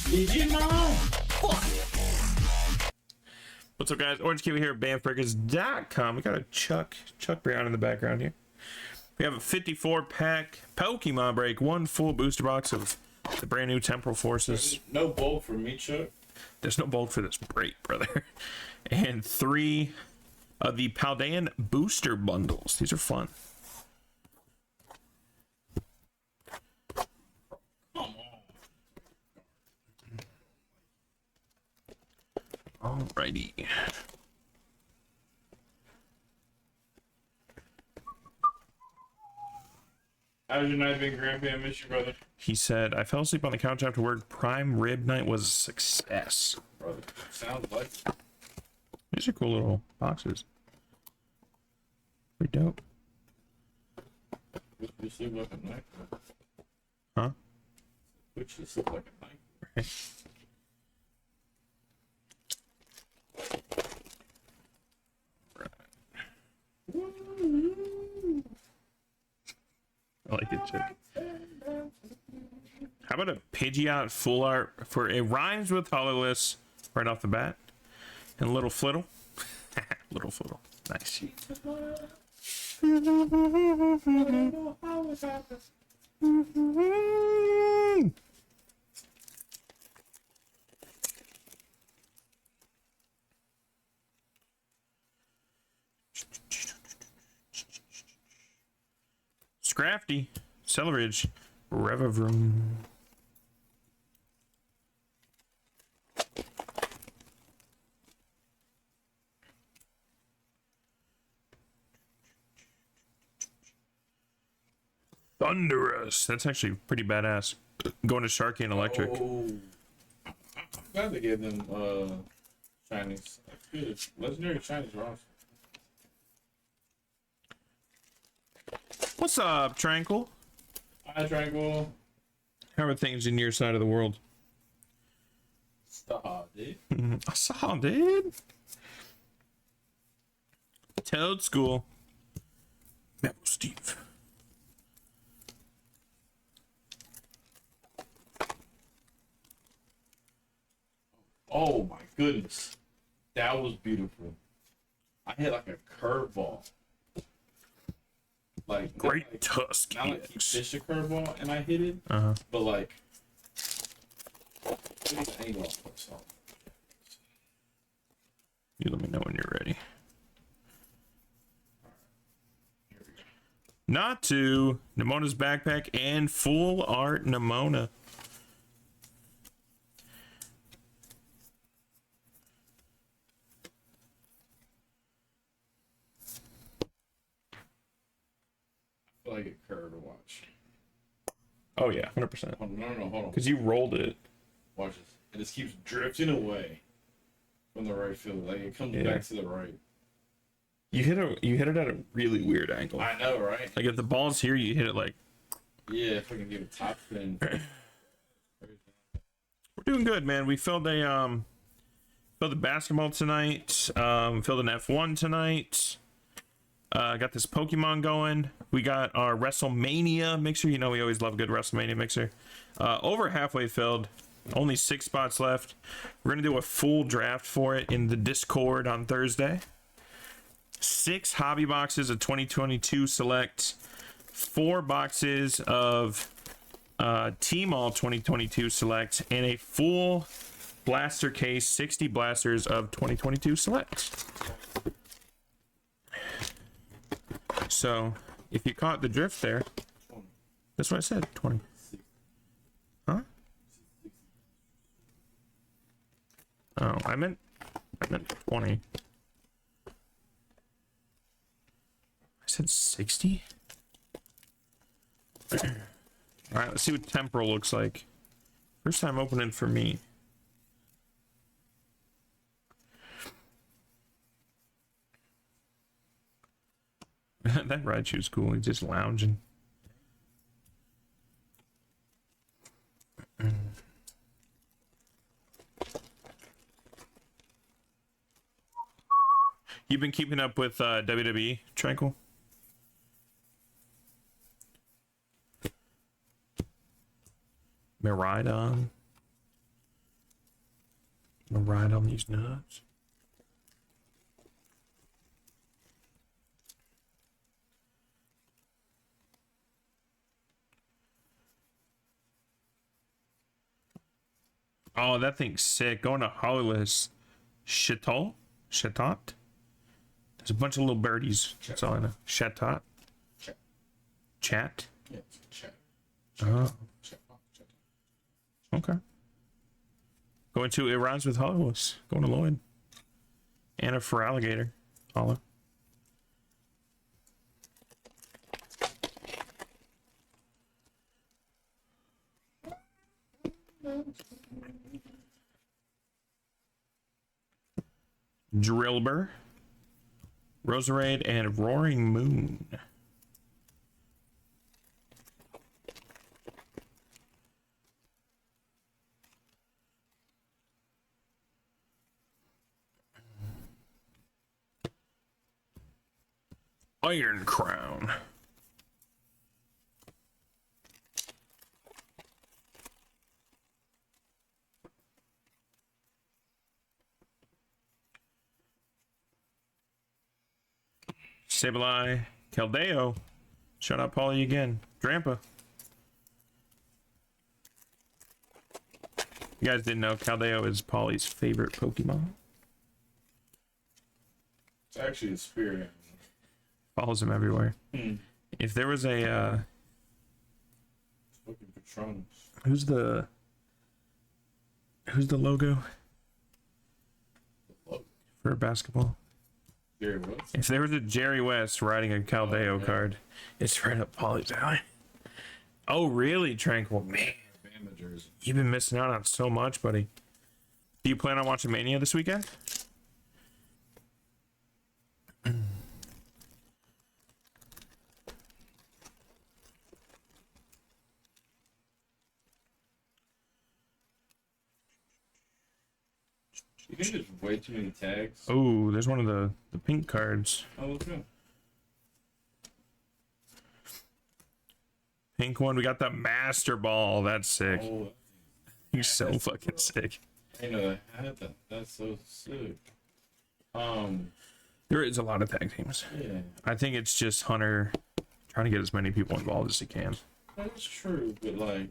Digimon. What? What's up, guys? Orange Kiwi here at BamFreakers.com. We got a Chuck Brown in the background here. We have a 54-pack Pokemon break, one full booster box of the brand new Temporal Forces. No bulk for me, Chuck. There's no bulk for this break, brother. And 3 of the Paldean booster bundles. These are fun. Alrighty. How's your night been, Grandpa? I miss you, brother. He said, I fell asleep on the couch after work. Prime rib night was a success. Brother, sounds like These are cool little boxes. Pretty dope. you sleep like a knife. Huh? Which you sleep like a knife. I like it, Chuck. How about a Pidgeot full art for it rhymes with Hololess right off the bat? And Little Flittle. Little Flittle. Nice. Scrafty, Celeridge, Revavroom. Thunderous. That's actually pretty badass. Going to Sharky and Electric. Oh. I'm glad they gave them shinies. That's good. Legendary shinies are awesome. What's up, Tranquil? Hi, Tranquil. How are things in your side of the world? Stop, dude. I saw, dude. Toad School. Memo Steve. Oh my goodness. That was beautiful. I hit like a curveball. Like Great like, Tusk. not like you fish a curveball and I hit it, Uh-huh. but like look at the angle off myself. You let me know when you're ready. Not to Nemona's backpack and full art Nemona. I feel like it curved to watch. Oh yeah, 100%. Hold on, no, hold on. Because you rolled it. Watch this. It just keeps drifting away from the right field. Like it comes back to the right. You hit it at a really weird angle. I know, right? Like if the ball's here, you hit it like. Yeah, if I can give a top spin. We're doing good, man. We filled a basketball tonight. Filled an F1 tonight. Got this Pokemon going. We got our WrestleMania mixer. You know we always love a good WrestleMania mixer. Over halfway filled. Only 6 spots left. We're gonna do a full draft for it in the Discord on Thursday. 6 hobby boxes of 2022 select. 4 boxes of T-Mall 2022 select, and a full blaster case, 60 blasters of 2022 select. So, if you caught the drift there, that's what I said, 20. Huh? Oh, I meant 20. I said 60? Alright, let's see what Temporal looks like. First time opening for me. That Raichu's cool. He's just lounging. You've been keeping up with WWE, Tranquil? Miraidon. Miraidon these nuts. Oh, that thing's sick. Going to Hollis. Chatot? Chatot? There's a bunch of little birdies. That's all I know. Chatot? Chat. Chat? Yeah, it's a chat. Oh, Chat. okay. Going to It Rhymes with Hollis. Going to Lloyd. Anna for Alligator. Holla. Drillbur, Roserade, and Roaring Moon. Iron Crown. Sableye, Keldeo. Shout out Paulie again. Drampa. You guys didn't know Keldeo is Paulie's favorite Pokemon. It's actually a spirit. Follows him everywhere. Hmm. If there was a Fucking Patronus. who's the logo Look, for basketball? Jerry West. If there was a Jerry West riding a Keldeo Oh, yeah. card, it's right up Paulie's alley. Oh, really, Tranquil? Man, Bama jersey. you've been missing out on so much, buddy. Do you plan on watching Mania this weekend? You think there's way too many tags? Oh, there's one of the pink cards. Oh, look at Pink one. We got the Master Ball. That's sick. Oh, He's so fucking sick. I know I had that. That's so sick. There is a lot of tag teams. Yeah, I think it's just Hunter trying to get as many people involved as he can. that's true. But like,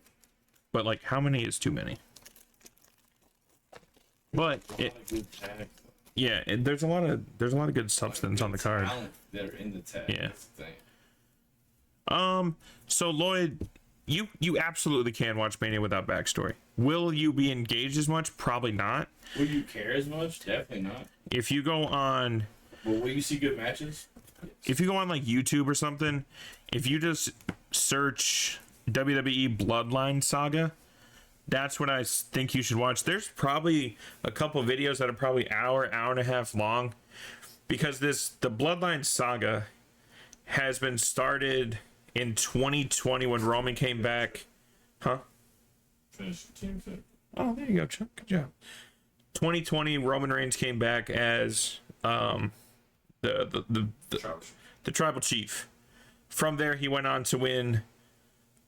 But like, how many is too many? But a it, lot of good tags. yeah, there's a lot of good substance on the card. Talent that are in the tag. Yeah. That's the thing. So Lloyd, you absolutely can watch Mania without backstory. Will you be engaged as much? Probably not. Will you care as much? Definitely not. If you go on But will you see good matches? like YouTube or something, if you just search WWE Bloodline Saga, that's what I think you should watch. There's probably a couple videos that are probably hour and a half long, because the Bloodline Saga has been started in 2020 when Roman came back. Huh? Finish team fit. Oh, there you go, Chuck. Good job. 2020 Roman Reigns came back as the tribal chief. From there, he went on to win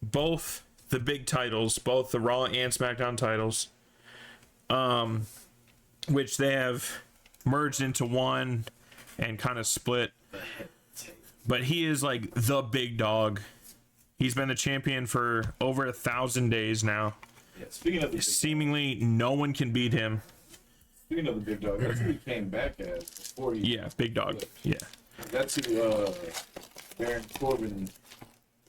both the big titles, both the Raw and SmackDown titles, which they have merged into one and kind of split. But he is like the big dog. He's been the champion for over 1,000 days now. Yeah, speaking of the big, Seemingly, no one can beat him. speaking of the big dog, that's who he came back as before he. Yeah, big dog. Yeah. That's who Baron Corbin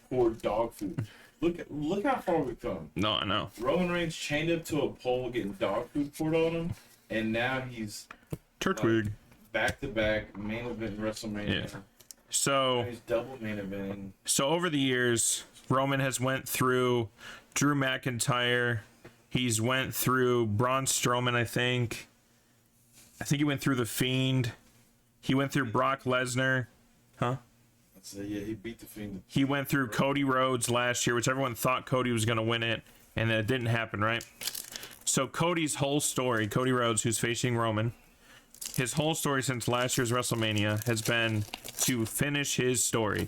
poured dog food. Look how far we've come. No, I know. Roman Reigns chained up to a pole getting dog food poured on him, and now he's Turtwig. back to back main event WrestleMania. Yeah. So He's double main eventing. over the years, Roman has went through Drew McIntyre. He's went through Braun Strowman, I think. He went through The Fiend. He went through Brock Lesnar. Huh? So yeah, he beat the Fiend. He went through Cody Rhodes last year, which everyone thought Cody was going to win it, and it didn't happen, right? So Cody's whole story, Cody Rhodes, who's facing Roman, his whole story since last year's WrestleMania has been to finish his story.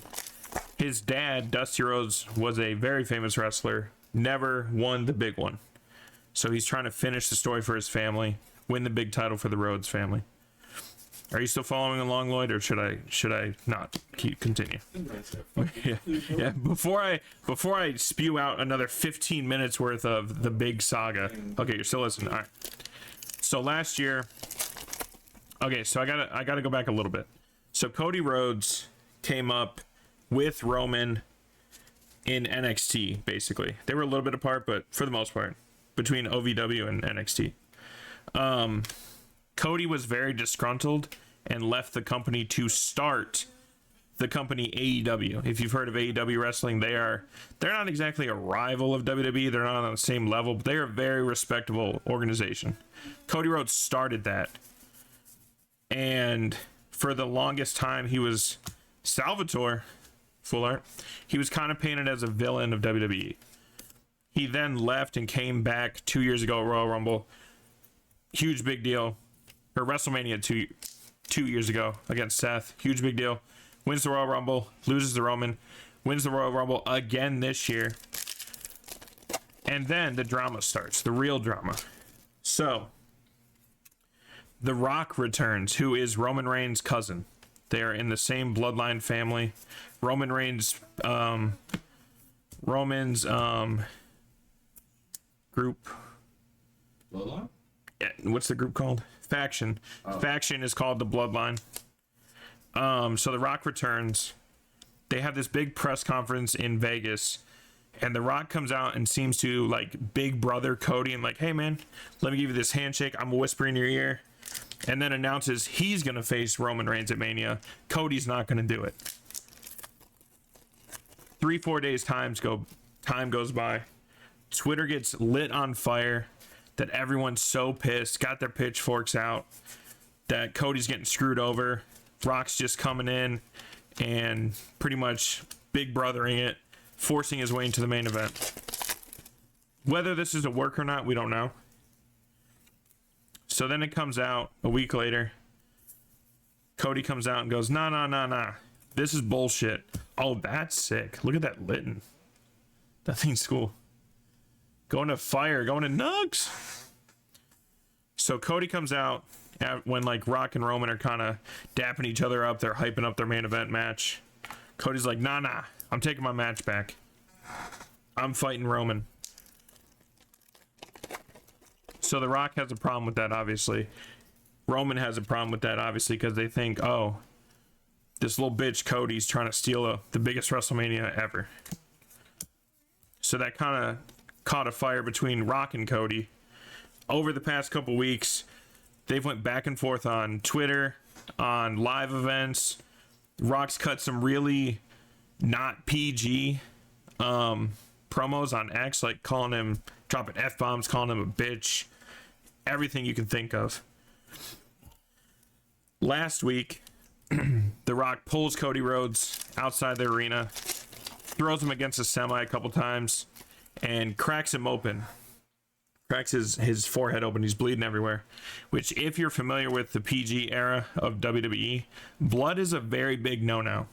His dad, Dusty Rhodes, was a very famous wrestler, never won the big one. So he's trying to finish the story for his family, win the big title for the Rhodes family. Are you still following along, Lloyd, or should I not continue? Yeah. Before I spew out another 15 minutes worth of the big saga. Okay, you're still listening. All right. So last year, okay, so I gotta go back a little bit. So Cody Rhodes came up with Roman in NXT. Basically, they were a little bit apart, but for the most part, between OVW and NXT. Cody was very disgruntled and left the company to start the company AEW. If you've heard of AEW wrestling, they're not exactly a rival of WWE. They're not on the same level, but they are a very respectable organization. Cody Rhodes started that. And for the longest time, he was Salvatore, full art. He was kind of painted as a villain of WWE. He then left and came back 2 years ago at Royal Rumble. Huge big deal. Or WrestleMania 2 years ago against Seth. Huge big deal. Wins the Royal Rumble, loses the Roman, wins the Royal Rumble again this year. And then the drama starts, the real drama. So, The Rock returns, who is Roman Reigns' cousin. They are in the same bloodline family. Roman Reigns, Roman's group. Bloodline? Yeah, what's the group called? Faction. Oh. Faction is called the Bloodline. So The Rock returns. They have this big press conference in Vegas, and The Rock comes out and seems to like big brother Cody and like, hey man, let me give you this handshake. I'm whispering in your ear, and then announces he's gonna face Roman Reigns at Mania. Cody's not gonna do it. 3-4 days time goes by. Twitter gets lit on fire. That everyone's so pissed, got their pitchforks out, that Cody's getting screwed over. Rock's just coming in and pretty much big brothering it, forcing his way into the main event. Whether this is a work or not, we don't know. So then it comes out a week later. Cody comes out and goes, nah. This is bullshit. Oh, that's sick. Look at that Litton. That thing's cool. Going to fire, going to Nugs. So Cody comes out when like Rock and Roman are kind of dapping each other up. They're hyping up their main event match. Cody's like, nah, I'm taking my match back. I'm fighting Roman. So The Rock has a problem with that, obviously. Roman has a problem with that, obviously, because they think, oh, this little bitch Cody's trying to steal the biggest WrestleMania ever. So that kind of caught a fire between Rock and Cody. Over the past couple weeks, they've went back and forth on Twitter, on live events. Rock's cut some really not PG promos on X, like calling him, dropping F-bombs, calling him a bitch, everything you can think of. Last week, The Rock pulls Cody Rhodes outside the arena, throws him against a semi a couple times, and cracks him open. Cracks his forehead open. He's bleeding everywhere. Which, if you're familiar with the PG era of WWE, blood is a very big no-no.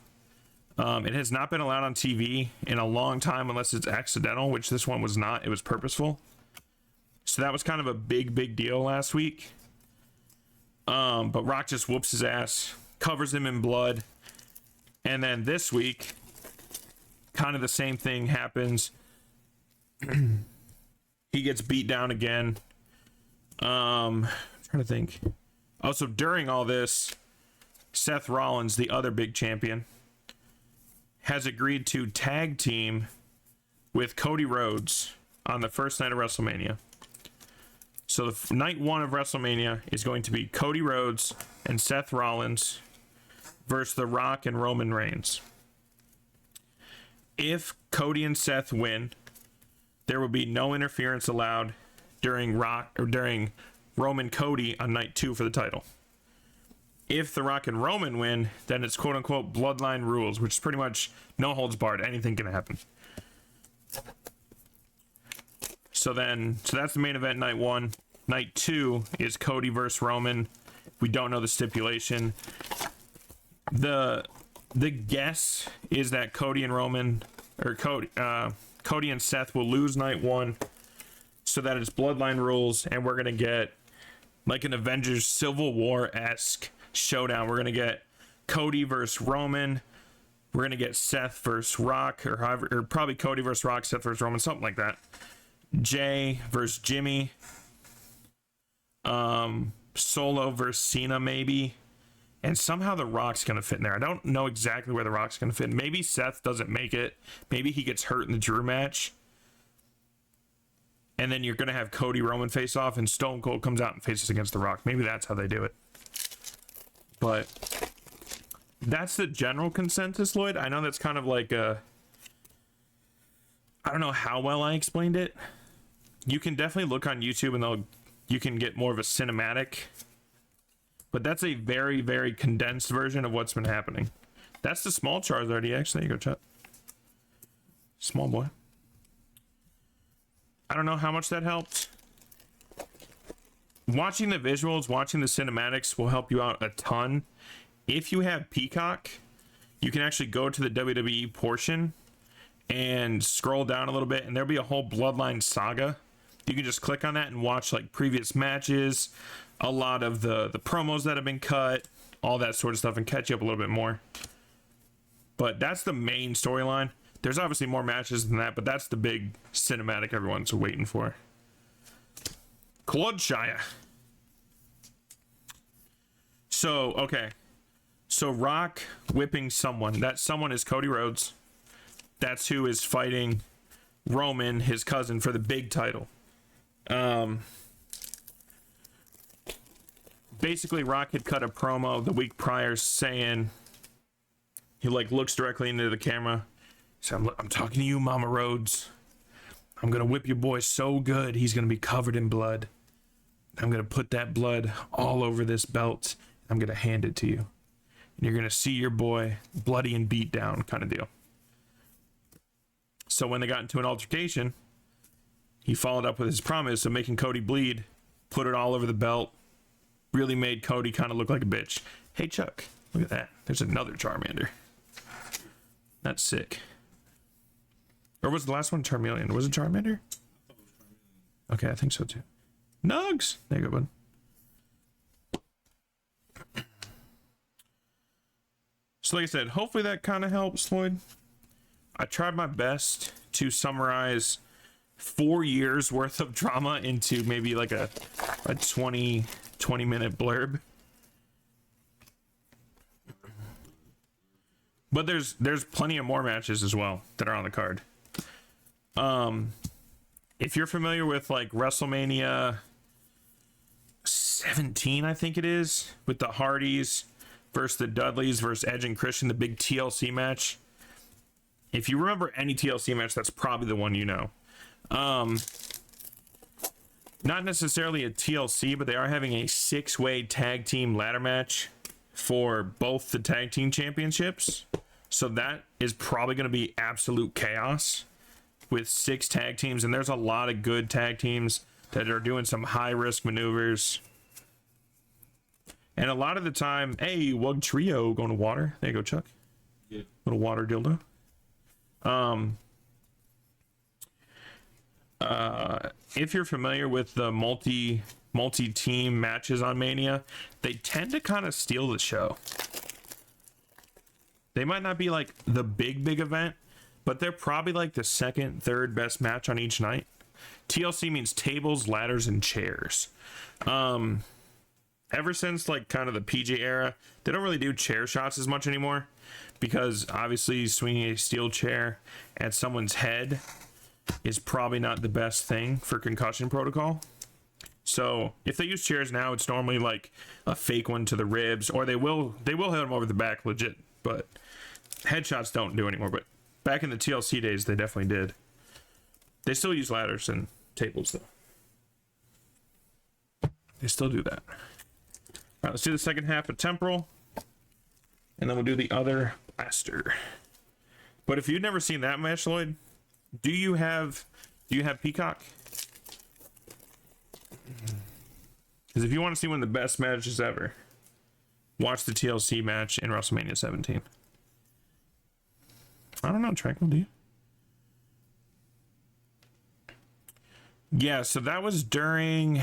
It has not been allowed on TV in a long time unless it's accidental, which this one was not. It was purposeful. So that was kind of a big deal last week. But Rock just whoops his ass, covers him in blood. And then this week, kind of the same thing happens. He gets beat down again. I'm trying to think. Also, during all this, Seth Rollins, the other big champion, has agreed to tag team with Cody Rhodes on the first night of WrestleMania. So the night one of WrestleMania is going to be Cody Rhodes and Seth Rollins versus The Rock and Roman Reigns. If Cody and Seth win, there will be no interference allowed during Roman Cody on night 2 for the title. If The Rock and Roman win, then it's quote unquote bloodline rules, which is pretty much no holds barred. Anything can happen. So that's the main event, night 1. Night 2 is Cody versus Roman. We don't know the stipulation. The The guess is that Cody and Roman, or Cody and Seth will lose night one, so that it's bloodline rules, and we're gonna get like an Avengers Civil War-esque showdown. We're gonna get Cody versus Roman. We're gonna get Seth versus Rock, or probably Cody versus Rock, Seth versus Roman, something like that. Jay versus Jimmy. Solo versus Cena, maybe. And somehow The Rock's gonna fit in there. I don't know exactly where The Rock's gonna fit. Maybe Seth doesn't make it. Maybe he gets hurt in the Drew match. And then you're gonna have Cody Roman face off, and Stone Cold comes out and faces against The Rock. Maybe that's how they do it. But that's the general consensus, Lloyd. I know that's kind of like I don't know how well I explained it. You can definitely look on YouTube and you can get more of a cinematic. But that's a very, very condensed version of what's been happening. That's the small Charizard EX. There you go, chat. Small boy. I don't know how much that helped. Watching the visuals, watching the cinematics will help you out a ton. If you have Peacock, you can actually go to the WWE portion and scroll down a little bit, and there'll be a whole Bloodline saga. You can just click on that and watch like previous matches, a lot of the promos that have been cut, all that sort of stuff, and catch you up a little bit more. But that's the main storyline. There's obviously more matches than that, but that's the big cinematic everyone's waiting for. Claude So, okay. So Rock whipping someone. That someone is Cody Rhodes. That's who is fighting Roman, his cousin, for the big title. Basically, Rock had cut a promo the week prior saying, he like looks directly into the camera. So I'm talking to you, Mama Rhodes. I'm gonna whip your boy so good he's gonna be covered in blood. I'm gonna put that blood all over this belt. I'm gonna hand it to you, and you're gonna see your boy bloody and beat down, kind of deal. So when they got into an altercation, he followed up with his promise of making Cody bleed, put it all over the belt, really made Cody kind of look like a bitch. Hey Chuck, look at that. There's another Charmander. That's sick. Or was the last one Charmeleon? Was it Charmander? Okay, I think so too. Nugs! There you go, bud. So like I said, hopefully that kind of helps, Lloyd. I tried my best to summarize 4 years worth of drama into maybe like a 20 minute blurb. But there's plenty of more matches as well that are on the card. If you're familiar with like WrestleMania 17, I think it is, with the Hardys versus the Dudleys versus Edge and Christian, the big TLC match. If you remember any TLC match, that's probably the one you know. Not necessarily a TLC, but they are having a 6-way tag team ladder match for both the tag team championships. So that is probably going to be absolute chaos with 6 tag teams. And there's a lot of good tag teams that are doing some high risk maneuvers. And a lot of the time, hey, Wug Trio going to water. There you go, Chuck. Yeah. Little water dildo. If you're familiar with the multi-team matches on Mania, they tend to kind of steal the show. They might not be like the big event, but they're probably like the second, third best match on each night. TLC means tables, ladders, and chairs. Ever since like kind of the PJ era, they don't really do chair shots as much anymore, because obviously swinging a steel chair at someone's head is probably not the best thing for concussion protocol. So if they use chairs now, it's normally like a fake one to the ribs, or they will hit them over the back legit, but headshots don't do anymore. But back in the TLC days, they definitely did. They still use ladders and tables though. They still do that. All right, let's do the second half of Temporal, and then we'll do the other blaster. But if you've never seen that match, Lloyd, do you have Peacock? Because if you want to see one of the best matches ever, watch the TLC match in WrestleMania 17. I don't know, Tranquil, do you? Yeah, so that was during...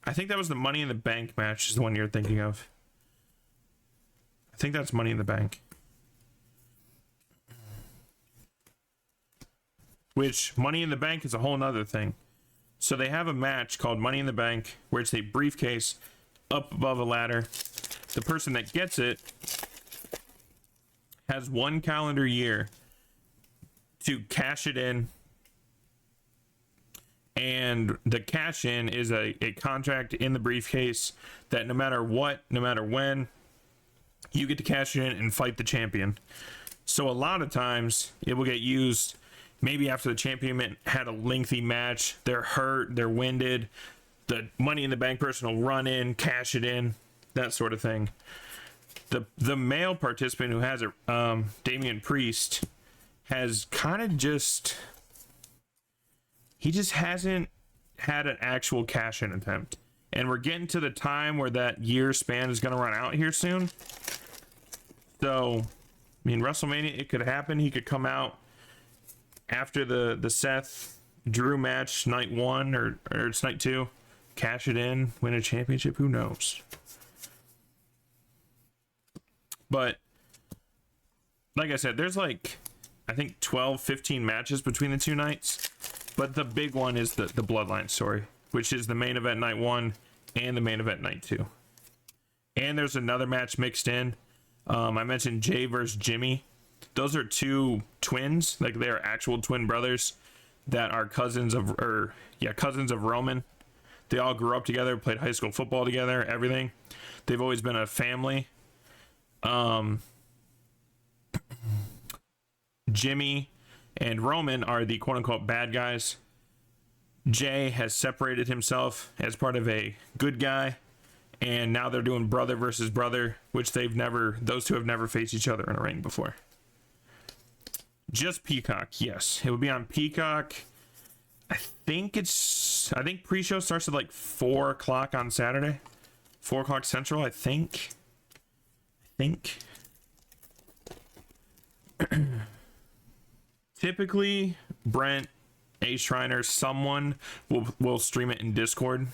I think that was the Money in the Bank match is the one you're thinking of. I think that's Money in the Bank. Which, Money in the Bank is a whole nother thing. So they have a match called Money in the Bank where it's a briefcase up above a ladder. The person that gets it has 1 calendar year to cash it in. And the cash in is a contract in the briefcase that no matter what, no matter when, you get to cash it in and fight the champion. So a lot of times it will get used maybe after the champion had a lengthy match, they're hurt, they're winded, the Money in the Bank person will run in, cash it in, that sort of thing. The male participant who has it, Damian Priest, has kind of just... He just hasn't had an actual cash-in attempt. And we're getting to the time where that year span is going to run out here soon. So, I mean, WrestleMania, it could happen. He could come out after the Seth Drew match, night 1, or it's night 2, cash it in, win a championship. Who knows? But, like I said, there's like, I think 12, 15 matches between the 2 nights. But the big one is the Bloodline story, which is the main event night 1 and the main event night 2. And there's another match mixed in. I mentioned Jay versus Jimmy. Those are 2 twins, like they are actual twin brothers that are cousins of Roman. They all grew up together, played high school football together, everything. They've always been a family. Jimmy and Roman are the quote-unquote bad guys. Jay has separated himself as part of a good guy, and now they're doing brother versus brother, which those 2 have never faced each other in a ring before. Just Peacock, yes. It would be on Peacock. I think pre-show starts at like 4 o'clock on Saturday. 4 o'clock Central, I think. Typically, Brent, A. Shriner, someone will stream it in Discord.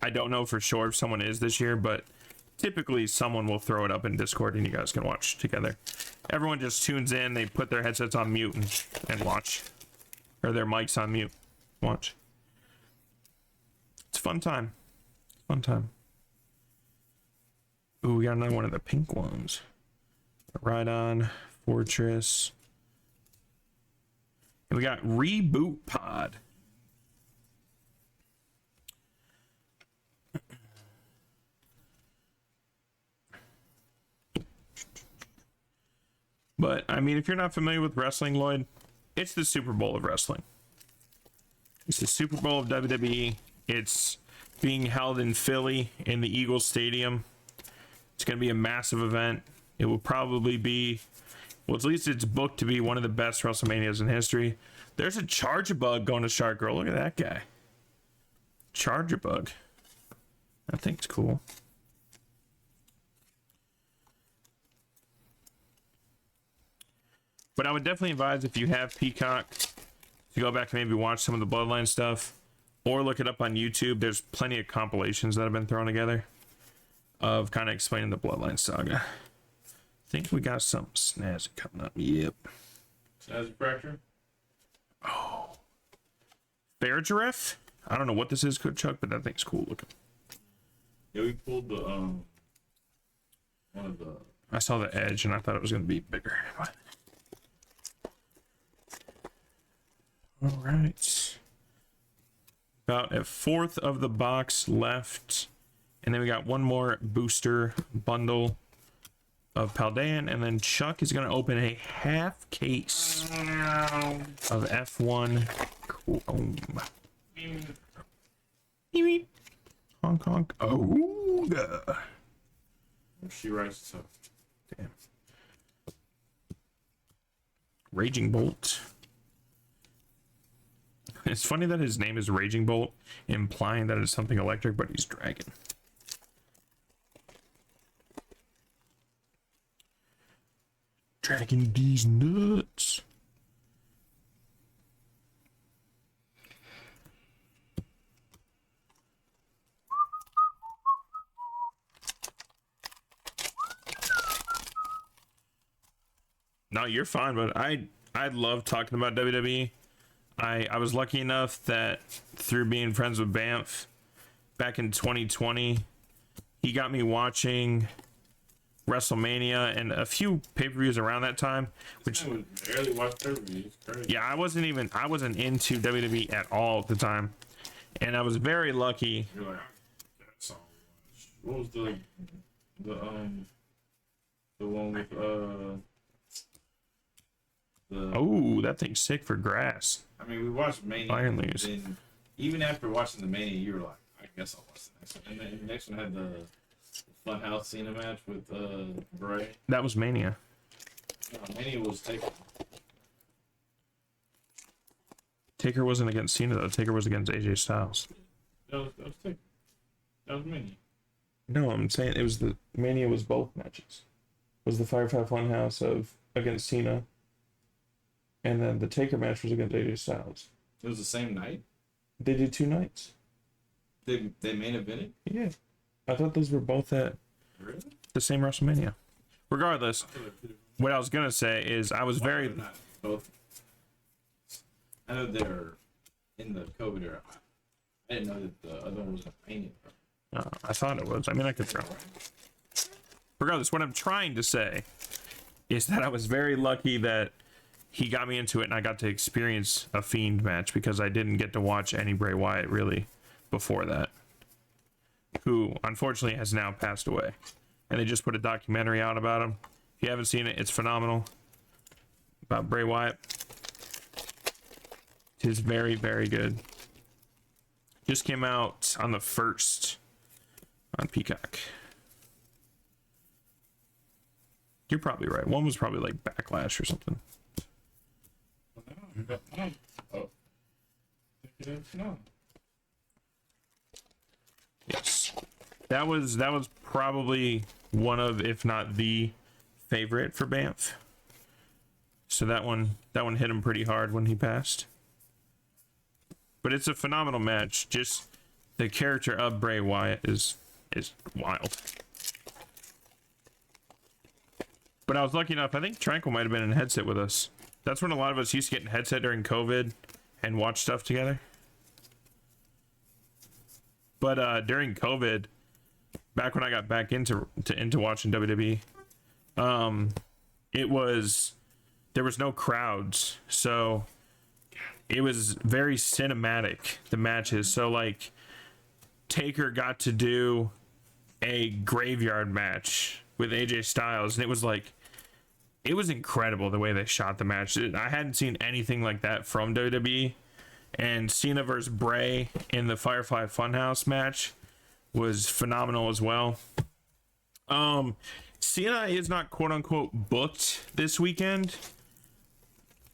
I don't know for sure if someone is this year, but typically someone will throw it up in Discord and you guys can watch together. Everyone just tunes in, they put their headsets on mute and watch. Or their mics on mute. Watch. It's a fun time. Ooh, we got another one of the pink ones. Ride-On, Fortress. And we got Reboot Pod. But, I mean, if you're not familiar with wrestling, Lloyd, it's the Super Bowl of wrestling. It's the Super Bowl of WWE. It's being held in Philly in the Eagles Stadium. It's going to be a massive event. It will probably be, well, at least it's booked to be one of the best WrestleManias in history. There's a Charger Bug going to Shark Girl. Look at that guy. Charger Bug. That thing's cool. But I would definitely advise, if you have Peacock, to go back and maybe watch some of the Bloodline stuff, or look it up on YouTube. There's plenty of compilations that have been thrown together of kind of explaining the Bloodline saga. I think we got something snazzy coming up. Yep. Snazzy fracture? Oh. Bear Giraffe? I don't know what this is, Chuck, but that thing's cool looking. Yeah, we pulled the, one of the... I saw the edge and I thought it was going to be bigger. But... all right. About a fourth of the box left. And then we got one more booster bundle of Paldean, and then Chuck is going to open a half case of F1 Chrome. Honk honk. Oh, she writes stuff. Damn. Raging Bolt. It's funny that his name is Raging Bolt, implying that it's something electric, but he's dragon. Dragging these nuts. No, you're fine, but I love talking about WWE. I was lucky enough that through being friends with Banff back in 2020, he got me watching WrestleMania and a few pay-per-views around that time. Which I would barely watch pay-per-views. Crazy. yeah, I wasn't into WWE at all at the time, and I was very lucky. You're like, that's all. What was the one with the? Oh, that thing's sick for grass. I mean, we watched Mania. Iron Leaves. Then even after watching the Mania, you were like, I guess I'll watch the next one. And then the next one had the Funhouse Cena match with Bray. That was Mania. No, Mania was taken. Taker wasn't against Cena though. Taker was against AJ Styles. That was taken. That was Mania. No, I'm saying it was the Mania was both matches. It was the Firefly Funhouse of against Cena, and then the Taker match was against AJ Styles. It was the same night. They did 2 nights. They main evented. Yeah, I thought those were both at Really? the same WrestleMania. Regardless, I thought they were two different- what I was gonna say is I was Why very. they're not both. I know they're in the COVID era. I didn't know that the other one was a Mania. I thought it was. I mean, I could throw. Regardless, what I'm trying to say is that I was very lucky that he got me into it and I got to experience a Fiend match because I didn't get to watch any Bray Wyatt really before that, who unfortunately has now passed away. And they just put a documentary out about him. If you haven't seen it, it's phenomenal. About Bray Wyatt. It is very, very good. Just came out on the 1st on Peacock. You're probably right. One was probably like Backlash or something. No. Oh. No. Yes. That was probably one of, if not the favorite for Banff. So that one hit him pretty hard when he passed. But it's a phenomenal match. Just the character of Bray Wyatt is wild. But I was lucky enough, I think Tranquil might have been in a headset with us. That's when a lot of us used to get in a headset during COVID and watch stuff together. But during COVID, back when I got back into watching WWE, there was no crowds, so it was very cinematic, the matches. So like Taker got to do a graveyard match with AJ Styles, and it was incredible the way they shot the match. I hadn't seen anything like that from WWE. And Cena versus Bray in the Firefly Funhouse match was phenomenal as well. Cena is not quote unquote booked this weekend.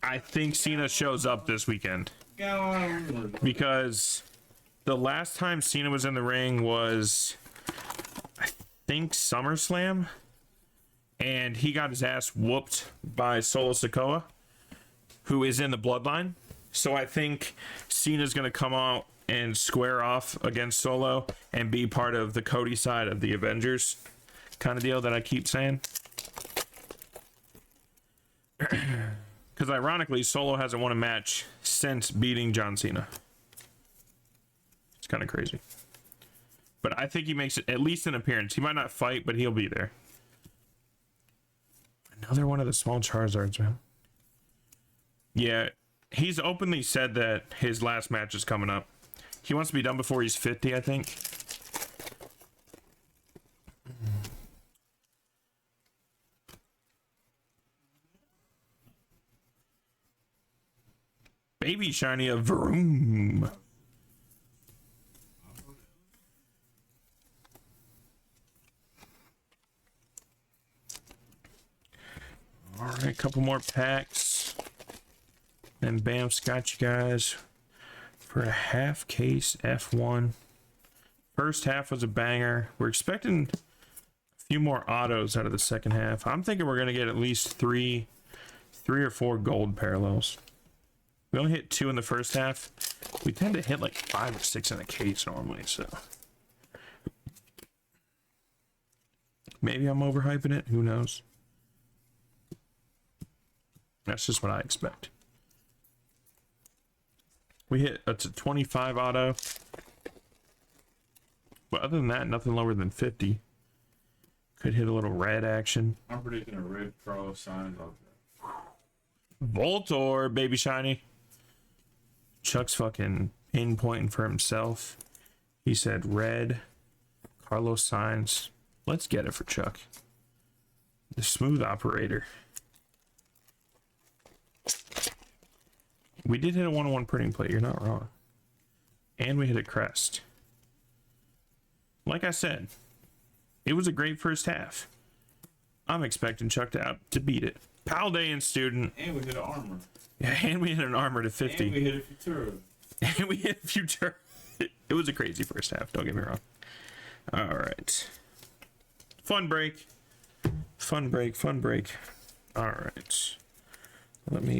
I think Cena shows up this weekend because the last time Cena was in the ring was, I think, SummerSlam, and he got his ass whooped by Solo Sikoa, who is in the Bloodline. So I think Cena's going to come out and square off against Solo and be part of the Cody side of the Avengers kind of deal that I keep saying. Because ironically, Solo hasn't won a match since beating John Cena. It's kind of crazy. But I think he makes it at least an appearance. He might not fight, but he'll be there. Another one of the small Charizards, man. Yeah, he's openly said that his last match is coming up. He wants to be done before he's 50, I think. Baby shiny of Vroom. All right, a couple more packs. And Banff's got you guys for a half case F1. First half was a banger. We're expecting a few more autos out of the second half. I'm thinking we're gonna get at least three or four gold parallels. We only hit 2 in the first half. We tend to hit like 5 or 6 in a case normally, so maybe I'm overhyping it. Who knows? That's just what I expect. We hit a 25 auto. But other than that, nothing lower than 50. Could hit a little red action. I'm predicting a red Carlos Sainz out there. Voltor, baby shiny. Chuck's fucking pinpointing for himself. He said red. Carlos Sainz. Let's get it for Chuck. The smooth operator. We did hit a 1-1 printing plate. You're not wrong. And we hit a crest. Like I said, it was a great first half. I'm expecting Chuck to beat it. Paldean student. And we hit an armor. Yeah, and we hit an armor to 50. And we hit a Futura. And we hit a future. It was a crazy first half, don't get me wrong. All right. Fun break. Fun break. All right. Let me